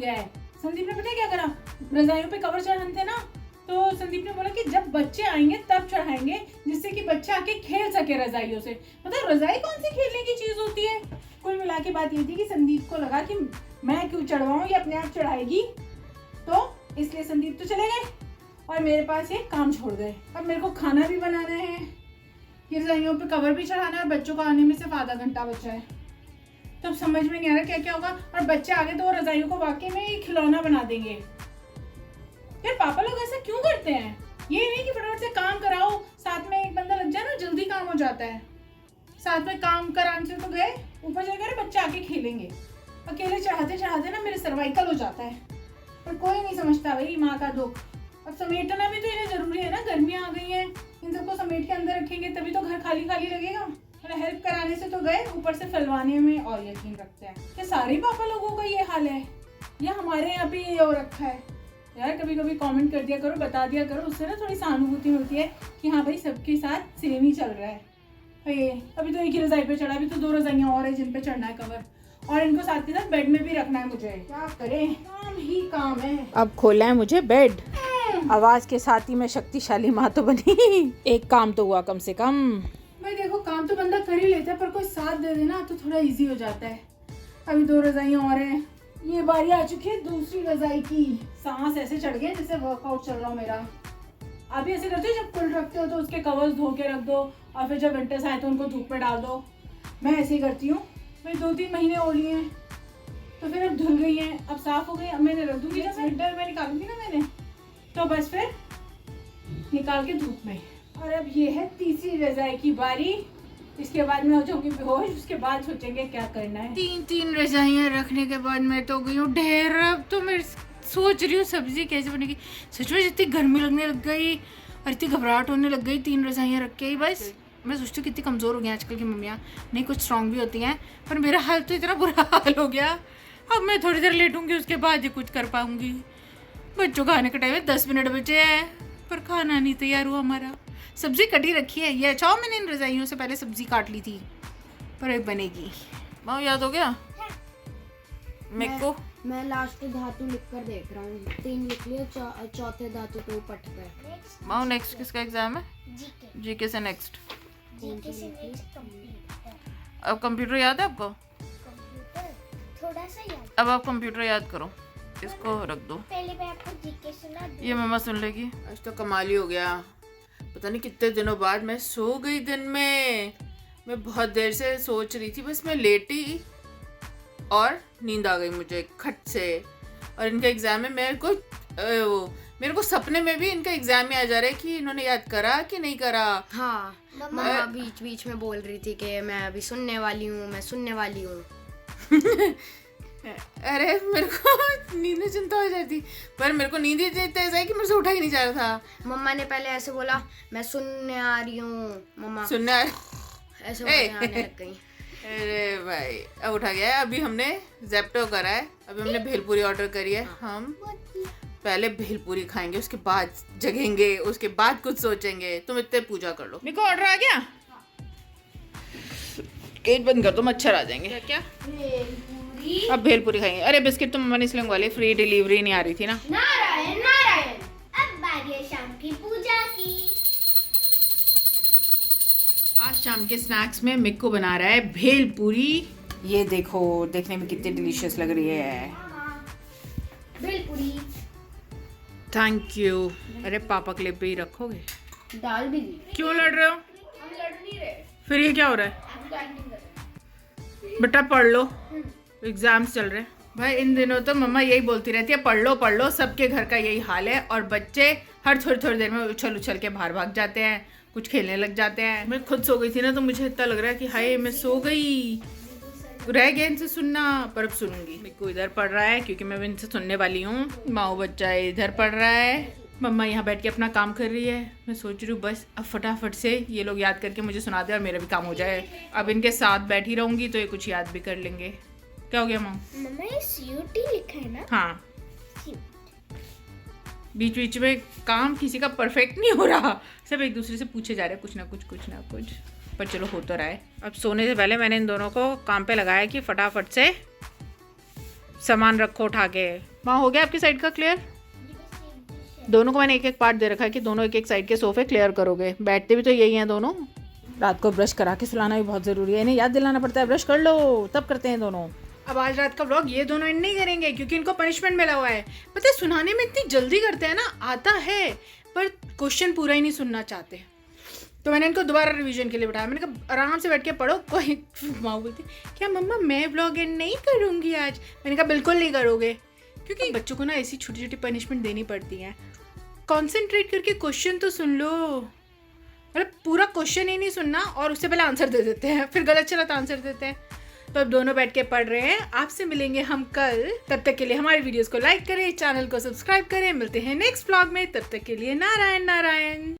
गया है। संदीप ने पता है क्या करा, रजाइयों पे कवर चढ़ाने थे ना, तो संदीप ने बोला कि जब बच्चे आएंगे तब चढ़ाएंगे, जिससे कि बच्चे आके खेल सके रजाइयों से। मतलब रजाई कौन सी खेलने की चीज होती है। कुल मिला के बात ये थी कि संदीप को लगा कि मैं क्यों चढ़वाऊं, ये अपने आप चढ़ाएगी, तो इसलिए संदीप तो चले गए और मेरे पास ये काम छोड़ गए। अब मेरे को खाना भी बनाना है, ये रजाइयों पे कवर भी चढ़ाना है, बच्चों को आने में सिर्फ आधा घंटा बचा है। तो अब समझ में नहीं आ रहा क्या क्या होगा। और बच्चे आगे तो रजाइयों को वाकई में ही खिलौना बना देंगे। यार पापा लोग ऐसा क्यों करते हैं। ये नहीं कि फटाफट से काम कराओ, साथ में एक बंदा लग जाए ना, जल्दी काम हो जाता है। साथ में काम कराने से तो गए, ऊपर जाकर बच्चे आके खेलेंगे। अकेले चढ़ाते चढ़ाते ना मेरे सर्वाइकल हो जाता है। पर कोई नहीं समझता भाई माँ का दुख। अब समेटना भी तो इन्हें जरूरी है ना, गर्मियाँ आ गई हैं, इन सबको समेट के अंदर रखेंगे तभी तो घर खाली खाली लगेगा। हेल्प कराने से तो गए, ऊपर से फैलवाने में और यकीन रखते हैं। क्या सारे पापा लोगों का ये हाल है या हमारे यहाँ पे ये हो रखा है। यार कभी कभी कमेंट कर दिया करो, बता दिया करो, उससे ना थोड़ी सहानुभूति मिलती है कि हाँ भाई सबके साथ सेम ही चल रहा है। भाई अभी तो एक ही रजाई पे चढ़ा, अभी तो 2 रजाइयाँ और है जिन पे चढ़ना है कवर, और इनको साथ के साथ बेड में भी रखना है मुझे। क्या करें, काम ही काम है। अब खोला है मुझे बेड, आवाज के साथ ही मैं शक्तिशाली माँ तो बनी। एक काम तो हुआ कम से कम। भाई देखो काम तो बंदा कर ही लेता है, पर कोई साथ दे देना तो थोड़ा इजी हो जाता है। अभी 2 रजाइयाँ और हैं, ये बारी आ चुकी है दूसरी रजाई की। सांस ऐसे चढ़ गए जैसे वर्कआउट चल रहा हो मेरा। आप भी ऐसे करते हो, जब कुल रखते हो तो उसके कवर्स धो के रख दो और फिर जब विंटर्स आए तो उनको धूप में डाल दो। मैं ऐसे ही करती हूँ। भाई 2-3 महीने हो लिए हैं तो फिर अब धुल गई हैं, अब साफ हो गई। अब मैंने रख दूंगी, जब विंटर में निकालूंगी ना मैंने, तो बस फिर निकाल के धूप में। और अब ये है तीसरी रजाई की बारी। इसके बाद मैं हो जाऊंगी बेहोश, उसके बाद सोचेंगे क्या करना है। 3 रजाइयाँ रखने के बाद मैं तो गई हूँ ढेर। अब तो मैं सोच रही हूँ सब्जी कैसे बनेगी। सच में इतनी गर्मी लगने लग गई और इतनी घबराहट होने लग गई 3 रजाइयाँ रख के ही। बस मैं सोचती हूँ कितनी कमज़ोर हो गई आजकल की मम्मियाँ। नहीं कुछ स्ट्रॉन्ग भी होती हैं, पर मेरा हाल तो इतना बुरा हाल हो गया। अब मैं थोड़ी देर लेटूंगी, उसके बाद ही कुछ कर पाऊंगी। बच्चों का आने का टाइम है, 10 मिनट बचे हैं, पर खाना नहीं तैयार हुआ हमारा। सब्जी कटी रखी है, ये अच्छा मैंने इन रजाइयों से पहले सब्जी काट ली थी, पर एक बनेगी। माँ याद हो गया मेरे को? मैं लास्ट धातु लिख कर देख रहा हूँ, 3 लिख लिया, चौथे धातु पे पट गए। माँ नेक्स्ट किसका एग्जाम है? जीके से नेक्स्ट। अब कंप्यूटर याद है आपको? थोड़ा सा याद। अब आप कंप्यूटर याद करो, इसको रख दो। पहले मैं आपको जीके सुना दूं। ये मम्मा सुन लेगी। आज तो कमाल ही हो गया, पता नहीं कितने दिनों बाद मैं सो गई दिन में। मैं बहुत देर से सोच रही थी, बस मैं लेटी और नींद आ गई मुझे खट से। और इनका एग्जाम है, मेरे को सपने में भी इनका एग्जाम में आ जा रहा है कि इन्होंने याद करा कि नहीं करा। हाँ मम्मा बीच बीच में बोल रही थी कि मैं अभी सुनने वाली हूँ, मैं सुनने वाली हूँ। अरे मेरे को नींद में चिंता हो जाती, पर मेरे को नींद ही ऐसा है कि मुझसे उठा ही नहीं जा रहा था। मम्मा ने पहले ऐसे बोला मैं सुनने आ रही हूँ, मम्मा सुनने ऐसे आने लग गई। अरे भाई अब उठा गया है। अभी हमने ज़ेप्टो करा है, अभी हमने भेलपूरी ऑर्डर करी है। हम पहले भेलपूरी खाएंगे, उसके बाद जगेंगे, उसके बाद कुछ सोचेंगे। तुम इतने पूजा कर लो। मेरे को ऑर्डर आ गया, गेट बंद कर दो, मच्छर आ जाएंगे। क्या अब भेलपूरी खाएंगे। अरे बिस्किट तो मम्मा ने इसलिए मंगवा लिए, फ्री डिलीवरी नहीं आ रही थी ना। नारायण नारायण। अब बारी है शाम की पूजा की। आज शाम के स्नैक्स में मिक्कू बना रहा है भेलपूरी। ये देखो, देखने में कितनी डिलीशियस लग रही है। Bhelpuri thank you. अरे पापा के लिए भी रखोगे? दाल भी दी। क्यों लड़ रहे हो? हम लड़ नहीं रहे, फिर ये क्या हो रहा है? हम कैंटीन कर रहे हैं। बेटा पढ़ लो, एग्जाम्स चल रहे हैं। भाई इन दिनों तो मम्मा यही बोलती रहती है पढ़ लो पढ़ लो, सबके घर का यही हाल है। और बच्चे हर थोड़ी देर में उछल उछल के बाहर भाग जाते हैं, कुछ खेलने लग जाते हैं। मैं खुद सो गई थी ना, तो मुझे इतना लग रहा है कि हाय मैं सो गई, रह गया इनसे सुनना, पर अब सुनूंगी। मेरे को इधर पढ़ रहा है क्योंकि मैं भी इनसे सुनने वाली हूँ। माओ बच्चा इधर पढ़ रहा है, मम्मा यहाँ बैठ के अपना काम कर रही है। मैं सोच रही हूँ बस अब फटाफट से ये लोग याद करके मुझे सुना दे और मेरा भी काम हो जाए। अब इनके साथ बैठी रहूंगी तो ये कुछ याद भी कर लेंगे। क्या हो गया माँ? मम्मा ये सीयूटी लिखा है ना? हाँ, बीच बीच में काम किसी का परफेक्ट नहीं हो रहा, सब एक दूसरे से पूछे जा रहे हैं कुछ ना कुछ, पर चलो हो तो रहा है। अब सोने से पहले मैंने इन दोनों को काम पे लगाया कि फटाफट से सामान रखो उठा के। वहाँ हो गया आपकी साइड का क्लियर? दोनों को मैंने एक एक पार्ट दे रखा है कि दोनों एक एक साइड के सोफे क्लियर करोगे। बैठते भी तो यही हैं दोनों। रात को ब्रश करा के सुलाना भी बहुत ज़रूरी है, इन्हें याद दिलाना पड़ता है ब्रश कर लो, तब करते हैं दोनों। अब आज रात का व्लॉग ये दोनों एंड नहीं करेंगे क्योंकि इनको पनिशमेंट मिला हुआ है। पता है सुनाने में इतनी जल्दी करते हैं ना, आता है पर क्वेश्चन पूरा ही नहीं सुनना चाहते। तो मैंने इनको दोबारा रिवीजन के लिए बिठाया। मैंने कहा आराम से बैठ के पढ़ो। कोई माँ बोलती क्या मम्मा मैं व्लॉग एंड नहीं करूँगी आज। मैंने कहा बिल्कुल नहीं करोगे, क्योंकि बच्चों को ना ऐसी छोटी छोटी पनिशमेंट देनी पड़ती हैं। कॉन्सेंट्रेट करके क्वेश्चन तो सुन लो, मतलब पूरा क्वेश्चन ही नहीं सुनना और उससे पहले आंसर दे देते हैं, फिर गलत चला तो आंसर देते हैं। तो अब दोनों बैठ के पढ़ रहे हैं। आपसे मिलेंगे हम कल, तब तक के लिए हमारी वीडियोस को लाइक करें, चैनल को सब्सक्राइब करें। मिलते हैं नेक्स्ट व्लॉग में, तब तक के लिए नारायण नारायण।